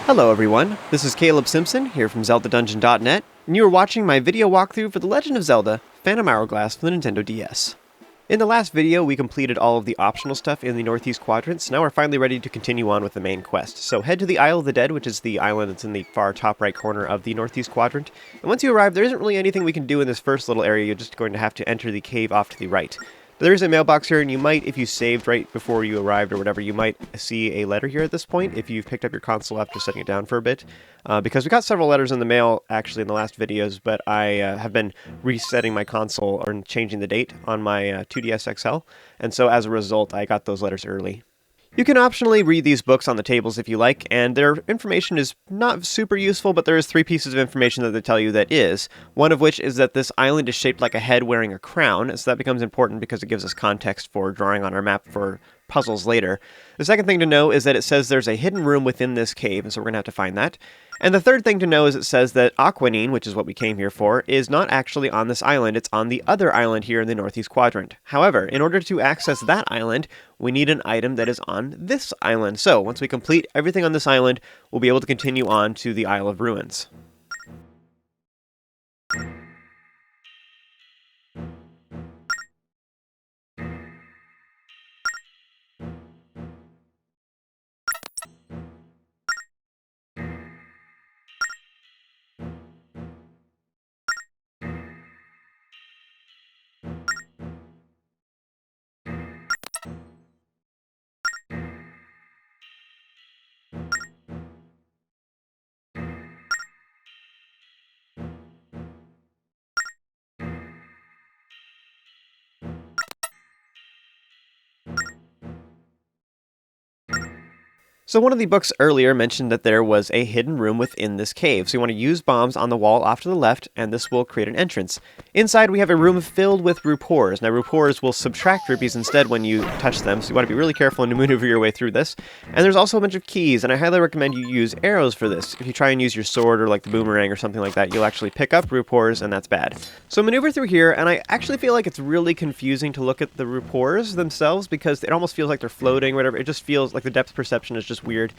Hello everyone, this is Caleb Simpson here from ZeldaDungeon.net, and you are watching my video walkthrough for The Legend of Zelda Phantom Hourglass for the Nintendo DS. In the last video, we completed all of the optional stuff in the Northeast Quadrant, so now we're finally ready to continue on with the main quest. So head to the Isle of the Dead, which is the island that's in the far top right corner of the Northeast Quadrant, and once you arrive, there isn't really anything we can do in this first little area. You're just going to have to enter the cave off to the right. But there is a mailbox here, and you might, if you saved right before you arrived or whatever, you might see a letter here at this point if you've picked up your console after setting it down for a bit. Because we got several letters in the mail, actually, in the last videos, but I have been resetting my console or changing the date on my 2DS XL, and so as a result, I got those letters early. You can optionally read these books on the tables if you like, and their information is not super useful, but there is 3 pieces of information that they tell you that is. One of which is that this island is shaped like a head wearing a crown, so that becomes important because it gives us context for drawing on our map for puzzles later. The second thing to know is that it says there's a hidden room within this cave, and so we're going to have to find that. And the third thing to know is it says that Aquanine, which is what we came here for, is not actually on this island, it's on the other island here in the Northeast Quadrant. However, in order to access that island, we need an item that is on this island. So, once we complete everything on this island, we'll be able to continue on to the Isle of Ruins. So one of the books earlier mentioned that there was a hidden room within this cave, so you want to use bombs on the wall off to the left, and this will create an entrance. Inside we have a room filled with rupees. Now rupees will subtract rupees instead when you touch them, so you want to be really careful and maneuver your way through this. And there's also a bunch of keys, and I highly recommend you use arrows for this. If you try and use your sword or like the boomerang or something like that, you'll actually pick up rupees, and that's bad. So maneuver through here, and I actually feel like it's really confusing to look at the rupees themselves because it almost feels like they're floating or whatever. It just feels like the depth perception is just weird.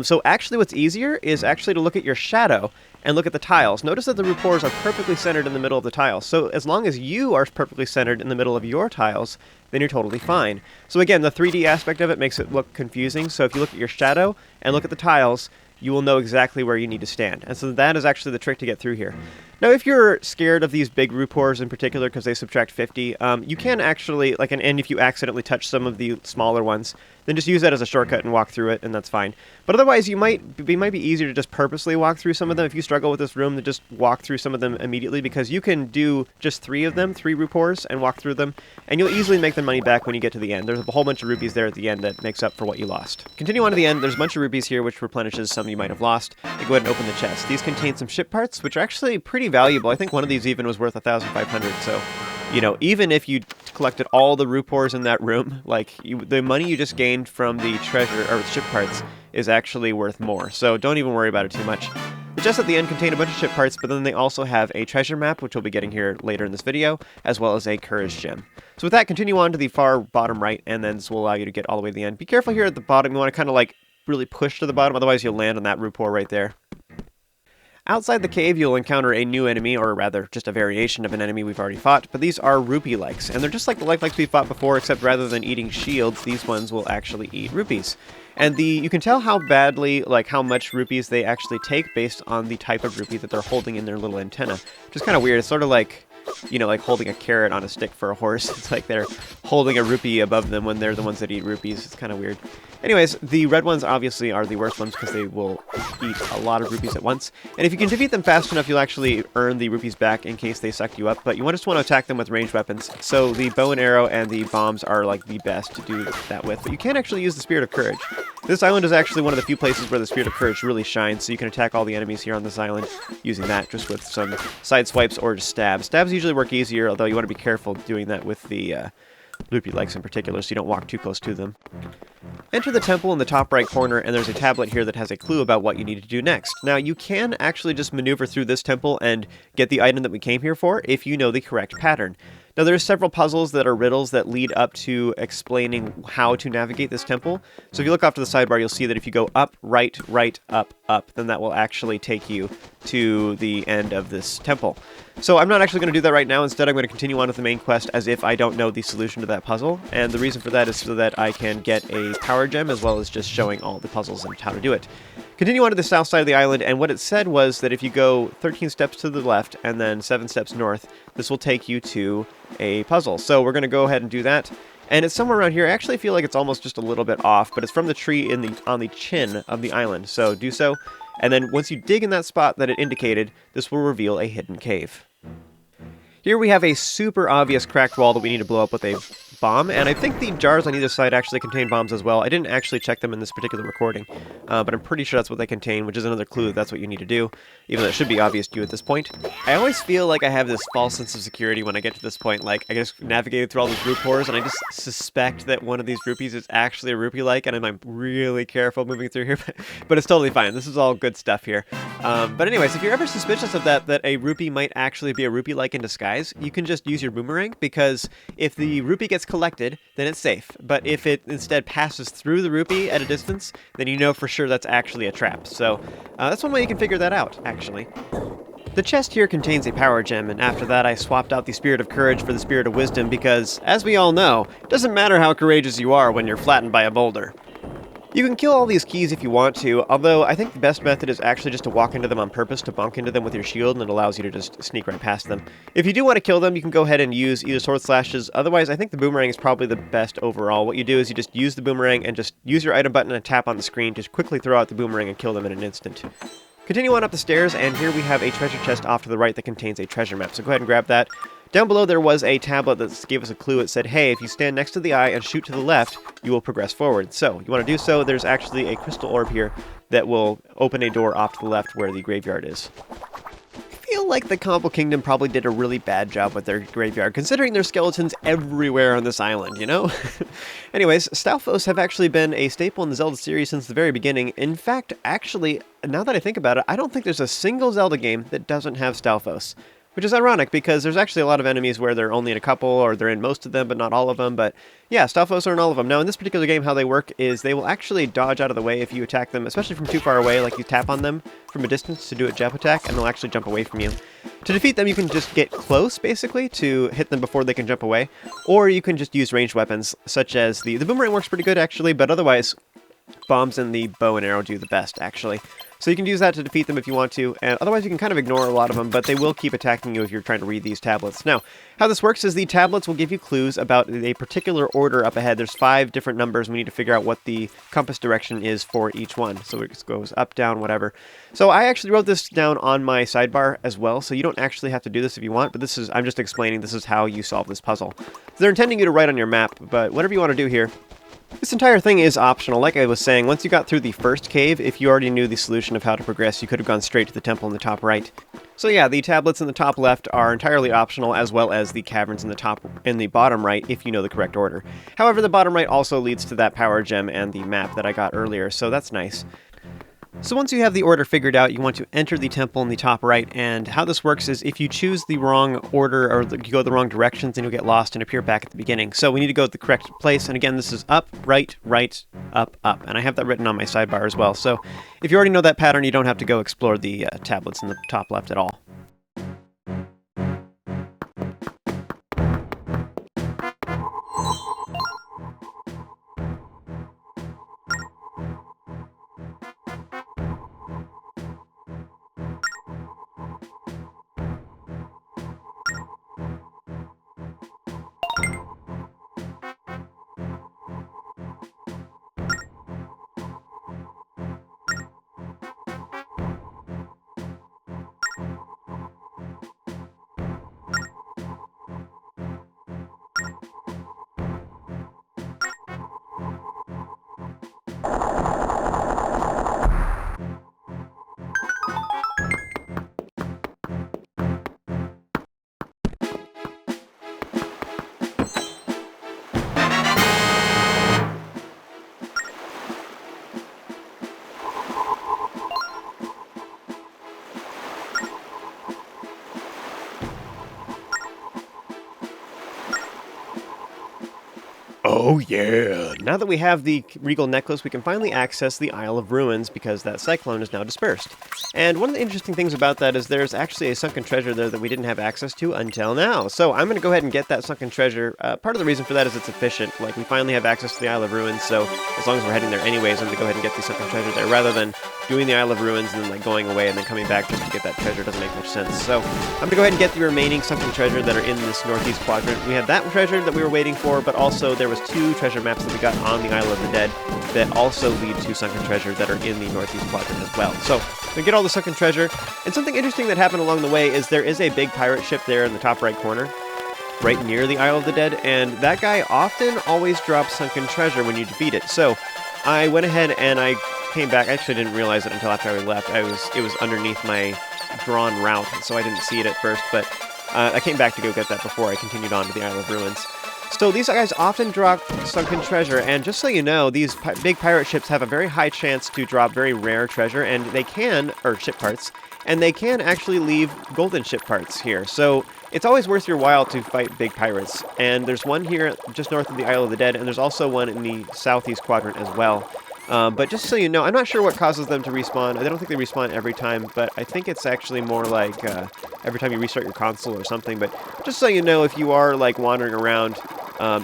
So actually what's easier is actually to look at your shadow and look at the tiles. Notice that the rupees are perfectly centered in the middle of the tiles. So as long as you are perfectly centered in the middle of your tiles, then you're totally fine. So again, the 3D aspect of it makes it look confusing. So if you look at your shadow and look at the tiles, you will know exactly where you need to stand. And so that is actually the trick to get through here. Now, if you're scared of these big rupees in particular because they subtract 50, you can actually, and if you accidentally touch some of the smaller ones, then just use that as a shortcut and walk through it, and that's fine. But otherwise, it might be easier to just purposely walk through some of them. If you struggle with this room, then just walk through some of them immediately, because you can do just 3 of them, 3 rupees, and walk through them, and you'll easily make the money back when you get to the end. There's a whole bunch of rupees there at the end that makes up for what you lost. Continue on to the end. There's a bunch of rupees here, which replenishes some you might have lost. You go ahead and open the chest. These contain some ship parts, which are actually pretty valuable. I think one of these even was worth 1,500, so, you know, even if you collected all the rupees in that room, the money you just gained from the treasure, or ship parts, is actually worth more, so don't even worry about it too much. The chests at the end contain a bunch of ship parts, but then they also have a treasure map, which we'll be getting here later in this video, as well as a courage gem. So with that, continue on to the far bottom right, and then this will allow you to get all the way to the end. Be careful here at the bottom. You want to kind of really push to the bottom, otherwise you'll land on that rupee right there. Outside the cave, you'll encounter a new enemy, or rather, just a variation of an enemy we've already fought, but these are Rupee Likes, and they're just like the Likes we fought before, except rather than eating shields, these ones will actually eat rupees. And you can tell how badly, how much rupees they actually take based on the type of rupee that they're holding in their little antenna, which is kind of weird. It's sort of like, you know, like holding a carrot on a stick for a horse. It's like they're holding a rupee above them when they're the ones that eat rupees. It's kind of weird. Anyways, the red ones obviously are the worst ones because they will eat a lot of rupees at once. And if you can defeat them fast enough, you'll actually earn the rupees back in case they suck you up. But you just want to attack them with ranged weapons. So the bow and arrow and the bombs are the best to do that with. But you can actually use the Spirit of Courage. This island is actually one of the few places where the Spirit of Courage really shines. So you can attack all the enemies here on this island using that, just with some side swipes or just stabs. Stabs usually work easier, although you want to be careful doing that with the Rupee Likes in particular, so you don't walk too close to them. Enter the temple in the top right corner, and there's a tablet here that has a clue about what you need to do next. Now, you can actually just maneuver through this temple and get the item that we came here for if you know the correct pattern. Now, there's several puzzles that are riddles that lead up to explaining how to navigate this temple. So if you look off to the sidebar, you'll see that if you go up, right, right, up, up, then that will actually take you to the end of this temple. So I'm not actually going to do that right now. Instead, I'm going to continue on with the main quest as if I don't know the solution to that puzzle. And the reason for that is so that I can get a power gem as well as just showing all the puzzles and how to do it. Continue on to the south side of the island, and what it said was that if you go 13 steps to the left and then 7 steps north, this will take you to a puzzle. So we're going to go ahead and do that. And it's somewhere around here. I actually feel like it's almost just a little bit off, but it's from the tree on the chin of the island. So do so. And then once you dig in that spot that it indicated, this will reveal a hidden cave. Here we have a super obvious cracked wall that we need to blow up with a bomb, and I think the jars on either side actually contain bombs as well. I didn't actually check them in this particular recording, but I'm pretty sure that's what they contain, which is another clue that that's what you need to do, even though it should be obvious to you at this point. I always feel like I have this false sense of security when I get to this point. Like, I just navigated through all these Rupees, and I just suspect that one of these rupees is actually a Rupee Like, and I'm really careful moving through here, but it's totally fine. This is all good stuff here. But anyways, if you're ever suspicious of that a Rupee might actually be a Rupee Like in disguise, you can just use your boomerang, because if the Rupee gets collected, then it's safe. But if it instead passes through the Rupee at a distance, then you know for sure that's actually a trap. So that's one way you can figure that out, actually. The chest here contains a power gem, and after that I swapped out the Spirit of Courage for the Spirit of Wisdom because, as we all know, it doesn't matter how courageous you are when you're flattened by a boulder. You can kill all these keys if you want to, although I think the best method is actually just to walk into them on purpose, to bonk into them with your shield, and it allows you to just sneak right past them. If you do want to kill them, you can go ahead and use either sword slashes. Otherwise, I think the boomerang is probably the best overall. What you do is you just use the boomerang and just use your item button and tap on the screen to quickly throw out the boomerang and kill them in an instant. Continue on up the stairs, and here we have a treasure chest off to the right that contains a treasure map, so go ahead and grab that. Down below there was a tablet that gave us a clue. It said, hey, if you stand next to the eye and shoot to the left, you will progress forward. So, you want to do so, there's actually a crystal orb here that will open a door off to the left where the graveyard is. I feel like the Combo Kingdom probably did a really bad job with their graveyard, considering there's skeletons everywhere on this island, you know? Anyways, Stalfos have actually been a staple in the Zelda series since the very beginning. In fact, actually, now that I think about it, I don't think there's a single Zelda game that doesn't have Stalfos. Which is ironic, because there's actually a lot of enemies where they're only in a couple, or they're in most of them, but not all of them. But yeah, Stalfos are in all of them. Now, in this particular game, how they work is they will actually dodge out of the way if you attack them, especially from too far away, like you tap on them from a distance to do a jump attack, and they'll actually jump away from you. To defeat them, you can just get close, basically, to hit them before they can jump away, or you can just use ranged weapons, such as the boomerang works pretty good, actually, but otherwise, bombs and the bow and arrow do the best, actually. So you can use that to defeat them if you want to, and otherwise you can kind of ignore a lot of them, but they will keep attacking you if you're trying to read these tablets. Now, how this works is the tablets will give you clues about a particular order up ahead. There's 5 different numbers. We need to figure out what the compass direction is for each one. So it just goes up, down, whatever. So I actually wrote this down on my sidebar as well, so you don't actually have to do this if you want, but I'm just explaining this is how you solve this puzzle. So they're intending you to write on your map, but whatever you want to do here. This entire thing is optional. Like I was saying, once you got through the first cave, if you already knew the solution of how to progress, you could have gone straight to the temple in the top right. So yeah, the tablets in the top left are entirely optional, as well as the caverns in the bottom right, if you know the correct order. However, the bottom right also leads to that power gem and the map that I got earlier, so that's nice. So once you have the order figured out, you want to enter the temple in the top right, and how this works is if you choose the wrong order or you go the wrong directions, then you'll get lost and appear back at the beginning. So we need to go to the correct place, and again, this is up, right, right, up, up, and I have that written on my sidebar as well. So if you already know that pattern, you don't have to go explore the tablets in the top left at all. Oh yeah! Now that we have the Regal Necklace, we can finally access the Isle of Ruins because that cyclone is now dispersed. And one of the interesting things about that is there's actually a Sunken Treasure there that we didn't have access to until now. So I'm going to go ahead and get that Sunken Treasure. Part of the reason for that is it's efficient. Like, we finally have access to the Isle of Ruins, so as long as we're heading there anyways, I'm going to go ahead and get the Sunken Treasure there, rather than doing the Isle of Ruins and then like going away and then coming back just to get that treasure. Doesn't make much sense. So I'm going to go ahead and get the remaining Sunken Treasure that are in this Northeast Quadrant. We had that treasure that we were waiting for, but also there was 2 treasure maps that we got on the Isle of the Dead that also lead to Sunken Treasure that are in the Northeast Quadrant as well. So we get all the Sunken Treasure, and something interesting that happened along the way is there is a big pirate ship there in the top right corner, right near the Isle of the Dead, and that guy often always drops Sunken Treasure when you defeat it. So I went ahead and I came back. I actually didn't realize it until after I left. It was underneath my drawn route, so I didn't see it at first, but I came back to go get that before I continued on to the Isle of Ruins. So these guys often drop Sunken Treasure, and just so you know, these big pirate ships have a very high chance to drop very rare treasure, and they can, or ship parts, and they can actually leave golden ship parts here. So it's always worth your while to fight big pirates. And there's one here just north of the Isle of the Dead, and there's also one in the Southeast Quadrant as well. But just so you know, I'm not sure what causes them to respawn. I don't think they respawn every time, but I think it's actually more like every time you restart your console or something. But just so you know, if you are like wandering around,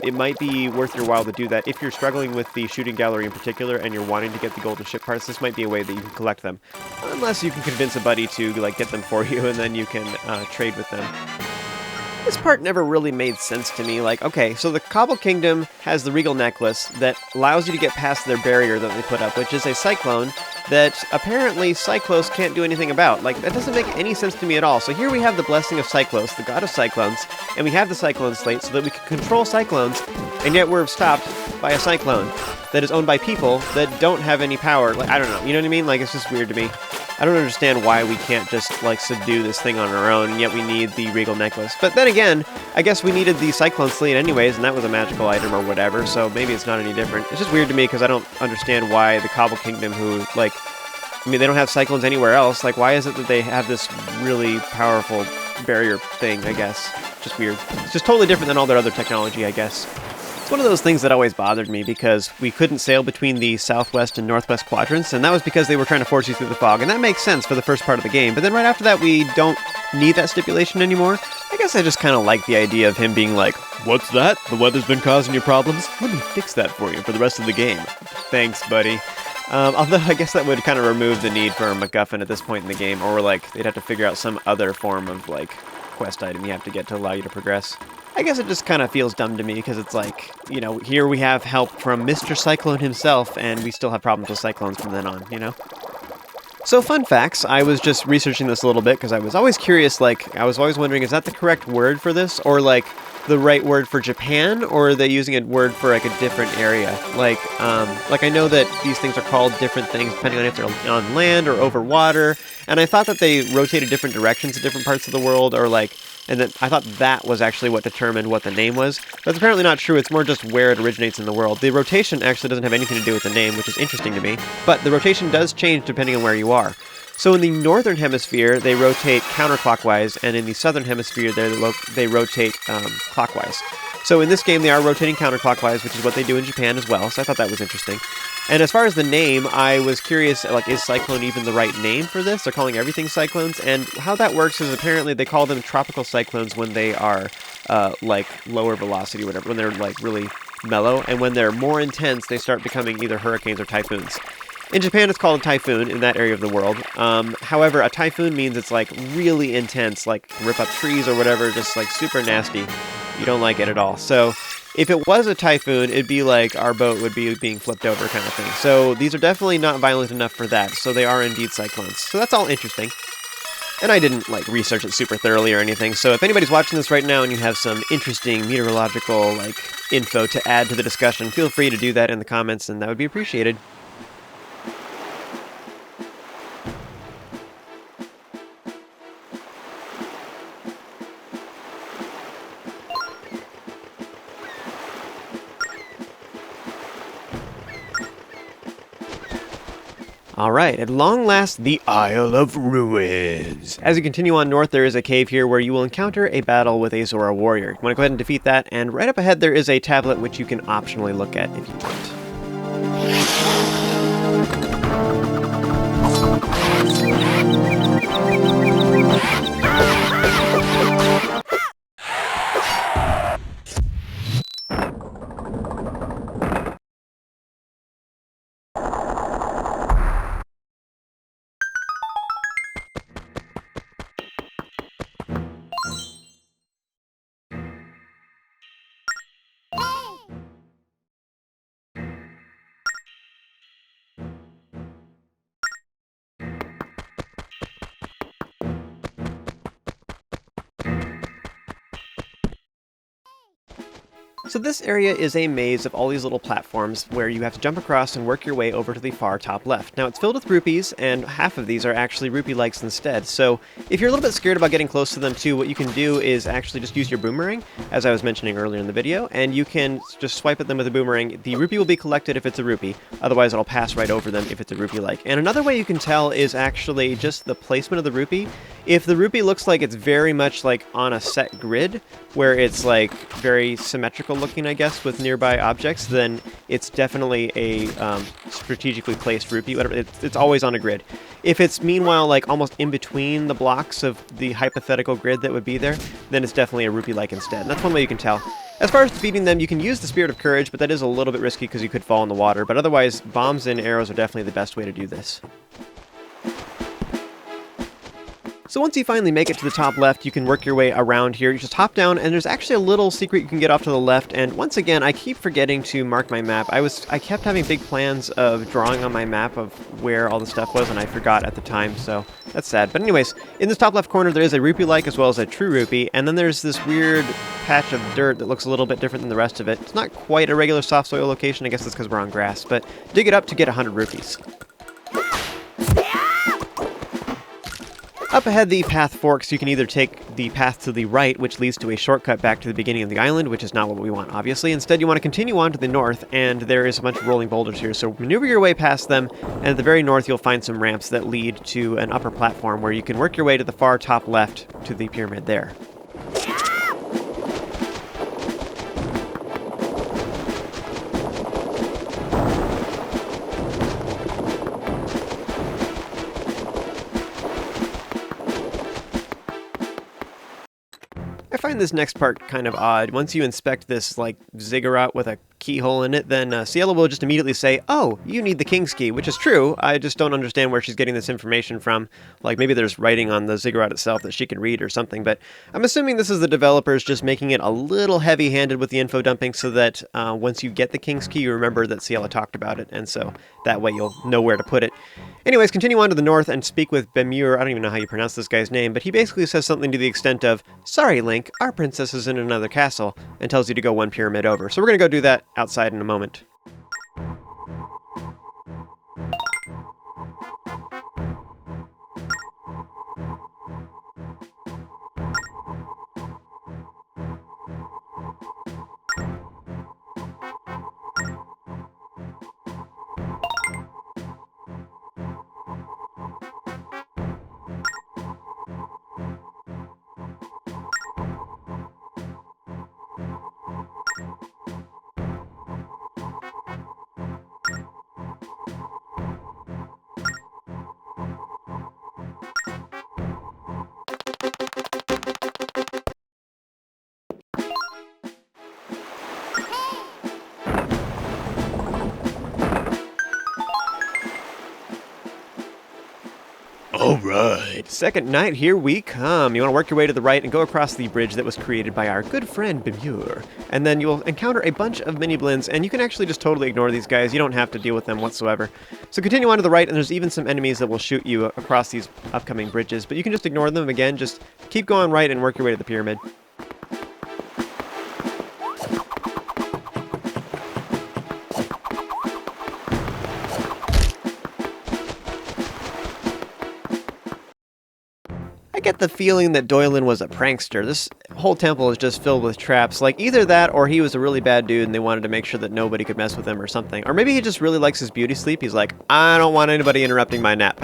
it might be worth your while to do that. If you're struggling with the shooting gallery in particular and you're wanting to get the golden ship parts, this might be a way that you can collect them. Unless you can convince a buddy to like get them for you, and then you can trade with them. This part never really made sense to me. Like, okay, so the Cobble Kingdom has the Regal Necklace that allows you to get past their barrier that they put up, which is a cyclone that apparently Cyclos can't do anything about. Like, that doesn't make any sense to me at all. So here we have the blessing of Cyclos, the god of cyclones, and we have the Cyclone Slate so that we can control cyclones, and yet we're stopped by a cyclone that is owned by people that don't have any power. Like, I don't know, you know what I mean? Like, it's just weird to me. I don't understand why we can't just, like, subdue this thing on our own, and yet we need the Regal Necklace. But then again, I guess we needed the Cyclone Slate anyways, and that was a magical item or whatever, so maybe it's not any different. It's just weird to me because I don't understand why the Cobble Kingdom, who, like, I mean, they don't have cyclones anywhere else. Like, why is it that they have this really powerful barrier thing, I guess? Just weird. It's just totally different than all their other technology, I guess. It's one of those things that always bothered me because we couldn't sail between the southwest and northwest quadrants, and that was because they were trying to force you through the fog, and that makes sense for the first part of the game, but then right after that we don't need that stipulation anymore. I guess I just kind of like the idea of him being like, "What's that? The weather's been causing you problems? Let me fix that for you for the rest of the game." Thanks, buddy. Although I guess that would kind of remove the need for a MacGuffin at this point in the game, or like they'd have to figure out some other form of like quest item you have to get to allow you to progress. I guess it just kind of feels dumb to me because it's like, you know, here we have help from Mr. Cyclone himself, and we still have problems with cyclones from then on, you know? So, fun facts, I was just researching this a little bit because I was always curious, like, I was always wondering, is that the correct word for this? Or, like, the right word for Japan? Or are they using a word for, like, a different area? Like I know that these things are called different things depending on if they're on land or over water, and I thought that they rotated different directions in different parts of the world, or, like, and then I thought that was actually what determined what the name was. That's apparently not true. It's more just where it originates in the world. The rotation actually doesn't have anything to do with the name, which is interesting to me. But the rotation does change depending on where you are. So in the northern hemisphere, they rotate counterclockwise, and in the southern hemisphere, they rotate clockwise. So in this game, they are rotating counterclockwise, which is what they do in Japan as well. So I thought that was interesting. And as far as the name, I was curious, like, is Cyclone even the right name for this? They're calling everything cyclones, and how that works is apparently they call them tropical cyclones when they are, like, lower velocity or whatever, when they're, like, really mellow, and when they're more intense, they start becoming either hurricanes or typhoons. In Japan, it's called a typhoon in that area of the world. However, a typhoon means it's, like, really intense, like, rip up trees or whatever, just, like, super nasty. You don't like it at all. So if it was a typhoon, it'd be like our boat would be being flipped over kind of thing. So these are definitely not violent enough for that. So they are indeed cyclones. So that's all interesting. And I didn't, like, research it super thoroughly or anything. So if anybody's watching this right now and you have some interesting meteorological, like, info to add to the discussion, feel free to do that in the comments, and that would be appreciated. Alright, at long last, the Isle of Ruins. As you continue on north, there is a cave here where you will encounter a battle with a Zora Warrior. You want to go ahead and defeat that, and right up ahead there is a tablet which you can optionally look at if you want. So this area is a maze of all these little platforms where you have to jump across and work your way over to the far top left. Now it's filled with rupees, and half of these are actually Rupee Likes instead. So if you're a little bit scared about getting close to them too, what you can do is actually just use your boomerang, as I was mentioning earlier in the video, and you can just swipe at them with a boomerang. The rupee will be collected if it's a rupee, otherwise it'll pass right over them if it's a Rupee Like. And another way you can tell is actually just the placement of the rupee. If the rupee looks like it's very much like on a set grid, where it's like very symmetrical looking, I guess, with nearby objects, then it's definitely a strategically placed rupee. Whatever, it's always on a grid. If it's meanwhile like almost in between the blocks of the hypothetical grid that would be there, then it's definitely a Rupee Like instead. And that's one way you can tell. As far as defeating them, you can use the Spirit of Courage, but that is a little bit risky because you could fall in the water. But otherwise, bombs and arrows are definitely the best way to do this. So once you finally make it to the top left, you can work your way around here. You just hop down, and there's actually a little secret you can get off to the left. And once again, I keep forgetting to mark my map. I kept having big plans of drawing on my map of where all the stuff was, and I forgot at the time, so that's sad. But anyways, in this top left corner, there is a Rupee Like as well as a true rupee, and then there's this weird patch of dirt that looks a little bit different than the rest of it. It's not quite a regular soft soil location. I guess it's because we're on grass, but dig it up to get 100 rupees. Up ahead, the path forks. You can either take the path to the right, which leads to a shortcut back to the beginning of the island, which is not what we want, obviously. Instead, you want to continue on to the north, and there is a bunch of rolling boulders here, so maneuver your way past them, and at the very north, you'll find some ramps that lead to an upper platform where you can work your way to the far top left to the pyramid there. I find this next part kind of odd. Once you inspect this, like, ziggurat with a keyhole in it, then Ciela will just immediately say, "Oh, you need the King's Key," which is true. I just don't understand where she's getting this information from. Like, maybe there's writing on the ziggurat itself that she can read or something, but I'm assuming this is the developers just making it a little heavy-handed with the info dumping so that once you get the King's Key, you remember that Ciela talked about it, and so that way you'll know where to put it. Anyways, continue on to the north and speak with Bemure. I don't even know how you pronounce this guy's name, but he basically says something to the extent of, "Sorry, Link, our princess is in another castle," and tells you to go one pyramid over. So we're going to go do that outside in a moment. Alright, second night, here we come. You want to work your way to the right and go across the bridge that was created by our good friend Bemure. And then you'll encounter a bunch of mini-blins, and you can actually just totally ignore these guys. You don't have to deal with them whatsoever. So continue on to the right, and there's even some enemies that will shoot you across these upcoming bridges, but you can just ignore them again. Just keep going right and work your way to the pyramid. I I get the feeling that Doylin was a prankster. This whole temple is just filled with traps. Like, either that or he was a really bad dude and they wanted to make sure that nobody could mess with him or something. Or maybe he just really likes his beauty sleep. He's like, I don't want anybody interrupting my nap.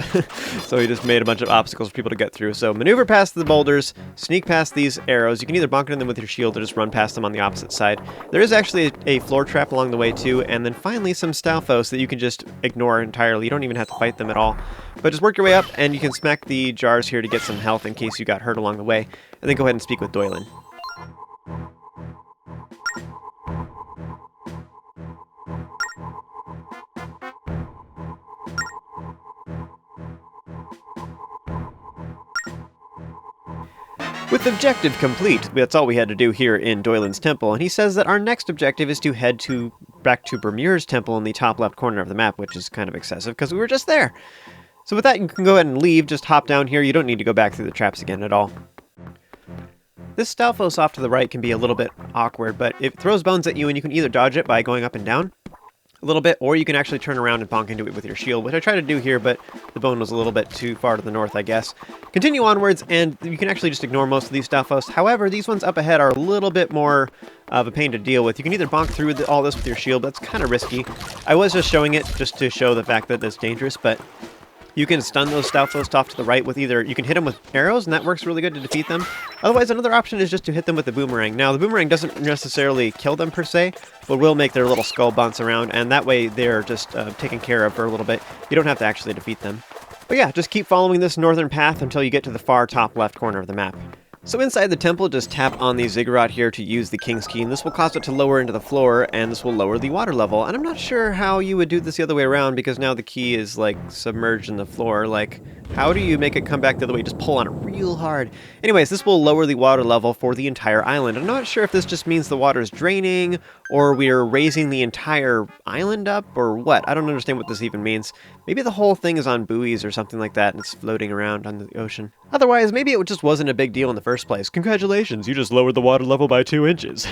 So he just made a bunch of obstacles for people to get through. So maneuver past the boulders, sneak past these arrows. You can either bonk into them with your shield or just run past them on the opposite side. There is actually a floor trap along the way too, and then finally some Stalfos that you can just ignore entirely. You don't even have to fight them at all. But just work your way up, and you can smack the jars here to get some health in case you got hurt along the way. And then go ahead and speak with Doylin. With objective complete, that's all we had to do here in Doylin's temple, and he says that our next objective is to head back to Bermure's temple in the top left corner of the map, which is kind of excessive because we were just there. So with that, you can go ahead and leave, just hop down here. You don't need to go back through the traps again at all. This Stalfos off to the right can be a little bit awkward, but it throws bones at you, and you can either dodge it by going up and down a little bit, or you can actually turn around and bonk into it with your shield, which I tried to do here, but the bone was a little bit too far to the north, I guess. Continue onwards, and you can actually just ignore most of these Stalfos. However, these ones up ahead are a little bit more of a pain to deal with. You can either bonk through all this with your shield, but it's kind of risky. I was just showing it just to show the fact that it's dangerous, but you can stun those Stalfos off to the right with either, you can hit them with arrows, and that works really good to defeat them. Otherwise, another option is just to hit them with the boomerang. Now, the boomerang doesn't necessarily kill them per se, but will make their little skull bounce around, and that way they're just taken care of for a little bit. You don't have to actually defeat them. But yeah, just keep following this northern path until you get to the far top left corner of the map. So inside the temple, just tap on the ziggurat here to use the King's Key, and this will cause it to lower into the floor, and this will lower the water level. And I'm not sure how you would do this the other way around, because now the key is, like, submerged in the floor. Like, how do you make it come back the other way? Just pull on it real hard. Anyways, this will lower the water level for the entire island. I'm not sure if this just means the water is draining, or we're raising the entire island up, or what. I don't understand what this even means. Maybe the whole thing is on buoys or something like that, and it's floating around on the ocean. Otherwise, maybe it just wasn't a big deal in the first place. Congratulations, you just lowered the water level by 2 inches.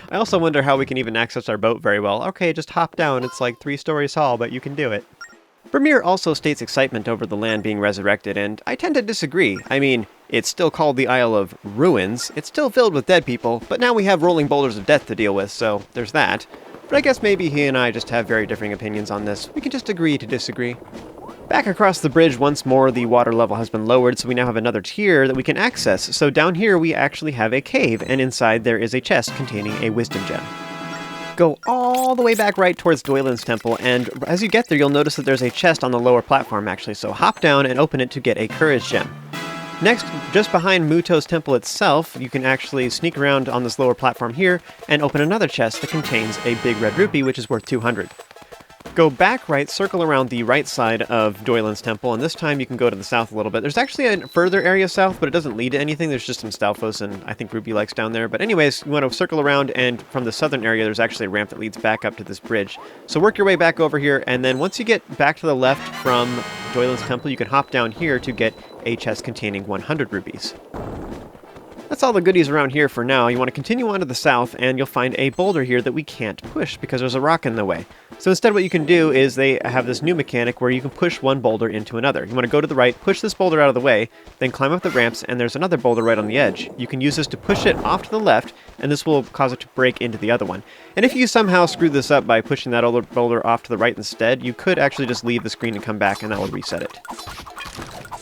I also wonder how we can even access our boat very well. Okay, just hop down. It's like 3 stories tall, but you can do it. Bermure also states excitement over the land being resurrected, and I tend to disagree. I mean, it's still called the Isle of Ruins. It's still filled with dead people, but now we have rolling boulders of death to deal with, so there's that. But I guess maybe he and I just have very differing opinions on this. We can just agree to disagree. Back across the bridge once more, the water level has been lowered, so we now have another tier that we can access. So down here we actually have a cave, and inside there is a chest containing a wisdom gem. Go all the way back right towards Doylin's temple, and as you get there you'll notice that there's a chest on the lower platform actually, so hop down and open it to get a courage gem. Next, just behind Muto's temple itself, you can actually sneak around on this lower platform here and open another chest that contains a big red rupee, which is worth 200. Go back right, circle around the right side of Doylin's temple, and this time you can go to the south a little bit. There's actually a further area south, but it doesn't lead to anything. There's just some Stalfos and I think Rupee Likes down there. But anyways, you want to circle around, and from the southern area, there's actually a ramp that leads back up to this bridge. So work your way back over here, and then once you get back to the left from Doylin's temple, you can hop down here to get a chest containing 100 rupees. That's all the goodies around here for now. You want to continue on to the south, and you'll find a boulder here that we can't push because there's a rock in the way. So instead what you can do is they have this new mechanic where you can push one boulder into another. You want to go to the right, push this boulder out of the way, then climb up the ramps, and there's another boulder right on the edge. You can use this to push it off to the left, and this will cause it to break into the other one. And if you somehow screw this up by pushing that other boulder off to the right instead, you could actually just leave the screen and come back, and that will reset it.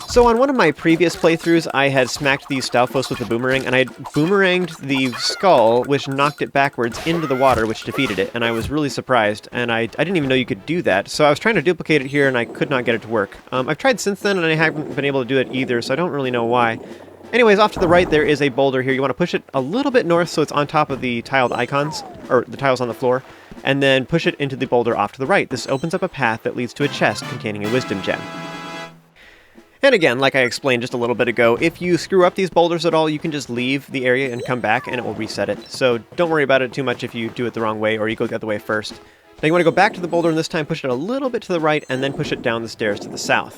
So on one of my previous playthroughs, I had smacked these Stalfos with the boomerang, and I had boomeranged the skull, which knocked it backwards into the water, which defeated it, and I was really surprised, and I didn't even know you could do that. So I was trying to duplicate it here, and I could not get it to work. I've tried since then, and I haven't been able to do it either, so I don't really know why. Anyways, off to the right, there is a boulder here. You want to push it a little bit north so it's on top of the tiled icons, or the tiles on the floor, and then push it into the boulder off to the right. This opens up a path that leads to a chest containing a wisdom gem. And again, like I explained just a little bit ago, if you screw up these boulders at all, you can just leave the area and come back and it will reset it. So don't worry about it too much if you do it the wrong way or you go the other way first. Now you want to go back to the boulder and this time push it a little bit to the right and then push it down the stairs to the south.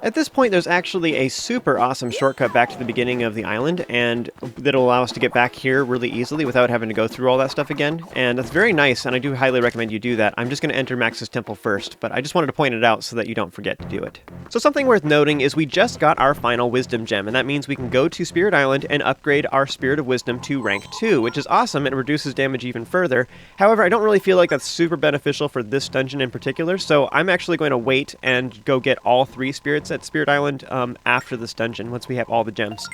At this point, there's actually a super awesome shortcut back to the beginning of the island, and that'll allow us to get back here really easily without having to go through all that stuff again. And that's very nice, and I do highly recommend you do that. I'm just going to enter Max's temple first, but I just wanted to point it out so that you don't forget to do it. So something worth noting is we just got our final wisdom gem, and that means we can go to Spirit Island and upgrade our Spirit of Wisdom to rank 2, which is awesome. It reduces damage even further. However, I don't really feel like that's super beneficial for this dungeon in particular, so I'm actually going to wait and go get all 3 spirits at Spirit Island after this dungeon, once we have all the gems.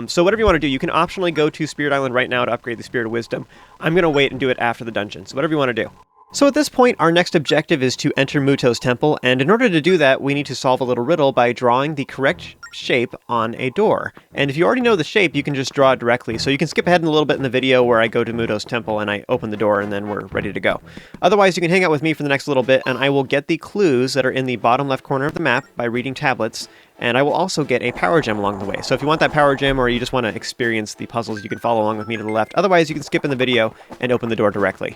So whatever you want to do, you can optionally go to Spirit Island right now to upgrade the Spirit of Wisdom. I'm going to wait and do it after the dungeon, so whatever you want to do. So at this point, our next objective is to enter Muto's temple, and in order to do that, we need to solve a little riddle by drawing the correct shape on a door. And if you already know the shape, you can just draw it directly. So you can skip ahead in a little bit in the video where I go to Muto's temple and I open the door and then we're ready to go. Otherwise, you can hang out with me for the next little bit and I will get the clues that are in the bottom left corner of the map by reading tablets, and I will also get a power gem along the way. So if you want that power gem or you just want to experience the puzzles, you can follow along with me to the left. Otherwise, you can skip in the video and open the door directly.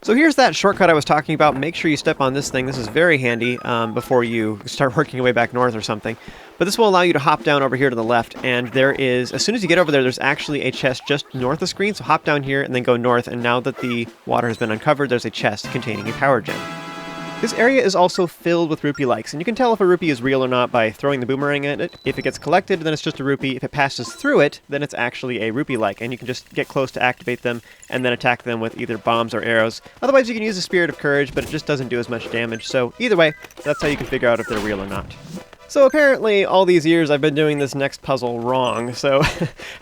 So here's that shortcut I was talking about. Make sure you step on this thing. This is very handy before you start working your way back north or something. But this will allow you to hop down over here to the left, and there is, as soon as you get over there, there's actually a chest just north of the screen. So hop down here and then go north, and now that the water has been uncovered, there's a chest containing a power gem. This area is also filled with Rupee Likes, and you can tell if a rupee is real or not by throwing the boomerang at it. If it gets collected, then it's just a rupee. If it passes through it, then it's actually a Rupee Like, and you can just get close to activate them and then attack them with either bombs or arrows. Otherwise, you can use the Spirit of Courage, but it just doesn't do as much damage. So either way, that's how you can figure out if they're real or not. So apparently, all these years I've been doing this next puzzle wrong. So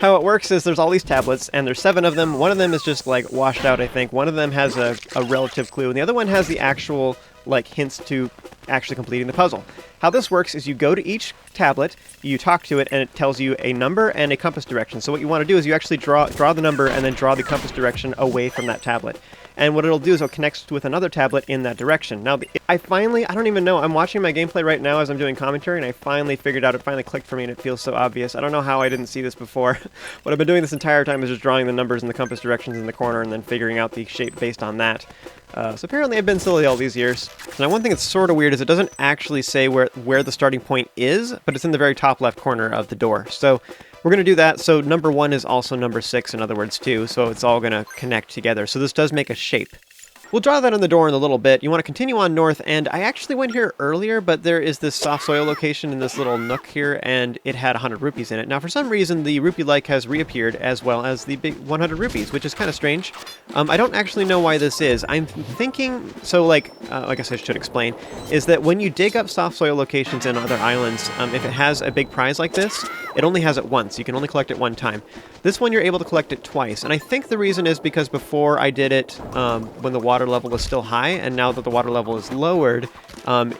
how it works is there's all these tablets, and there's 7 of them. One of them is just like washed out, I think. One of them has a relative clue, and the other one has the actual like hints to actually completing the puzzle. How this works is you go to each tablet, you talk to it, and it tells you a number and a compass direction. So what you want to do is you actually draw the number and then draw the compass direction away from that tablet. And what it'll do is it'll connect with another tablet in that direction. Now, I don't even know, I'm watching my gameplay right now as I'm doing commentary, and I finally figured out, it finally clicked for me, and it feels so obvious. I don't know how I didn't see this before. What I've been doing this entire time is just drawing the numbers and the compass directions in the corner and then figuring out the shape based on that. So apparently I've been silly all these years. Now, one thing that's sort of weird is it doesn't actually say where the starting point is, but it's in the very top left corner of the door. So we're going to do that. So number 1 is also number 6, in other words, too. So it's all going to connect together. So this does make a shape. We'll draw that on the door in a little bit. You want to continue on north, and I actually went here earlier, but there is this soft soil location in this little nook here, and it had 100 rupees in it. Now, for some reason, the Rupee Like has reappeared, as well as the big 100 rupees, which is kind of strange. I don't actually know why this is. I'm thinking, so I guess I should explain, is that when you dig up soft soil locations in other islands, if it has a big prize like this, it only has it once. You can only collect it one time. This one, you're able to collect it twice, and I think the reason is because before I did it when the water level was still high, and now that the water level is lowered,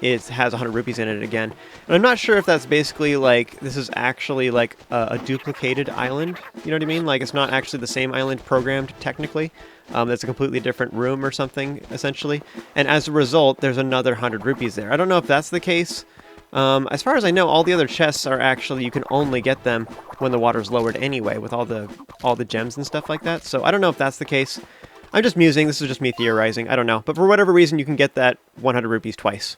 it has 100 rupees in it again. And I'm not sure if that's basically like, this is actually like a duplicated island, you know what I mean? Like, it's not actually the same island programmed, technically. That's a completely different room or something, essentially. And as a result, there's another 100 rupees there. I don't know if that's the case. As far as I know, all the other chests are actually, you can only get them when the water's lowered anyway, with all the gems and stuff like that. So I don't know if that's the case. I'm just musing. This is just me theorizing. I don't know. But for whatever reason, you can get that 100 rupees twice.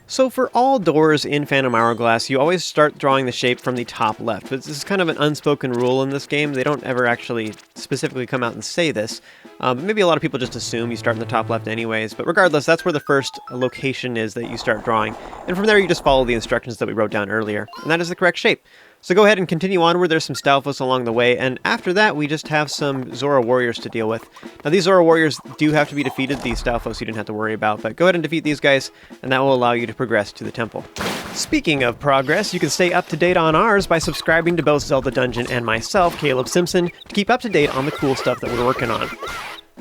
So for all doors in Phantom Hourglass, you always start drawing the shape from the top left. But this is kind of an unspoken rule in this game. They don't ever actually specifically come out and say this. Maybe a lot of people just assume you start in the top left anyways. But regardless, that's where the first location is that you start drawing. And from there, you just follow the instructions that we wrote down earlier. And that is the correct shape. So go ahead and continue onward. There's some Stalfos along the way, and after that, we just have some Zora Warriors to deal with. Now, these Zora Warriors do have to be defeated. These Stalfos you didn't have to worry about, but go ahead and defeat these guys, and that will allow you to progress to the temple. Speaking of progress, you can stay up to date on ours by subscribing to both Zelda Dungeon and myself, Caleb Simpson, to keep up to date on the cool stuff that we're working on.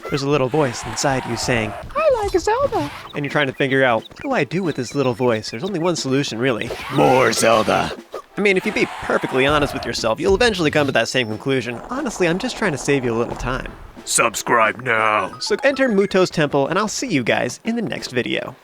There's a little voice inside you saying, "I like Zelda," and you're trying to figure out, what do I do with this little voice? There's only one solution, really. More Zelda! I mean, if you be perfectly honest with yourself, you'll eventually come to that same conclusion. Honestly, I'm just trying to save you a little time. Subscribe now. So enter Muto's temple, and I'll see you guys in the next video.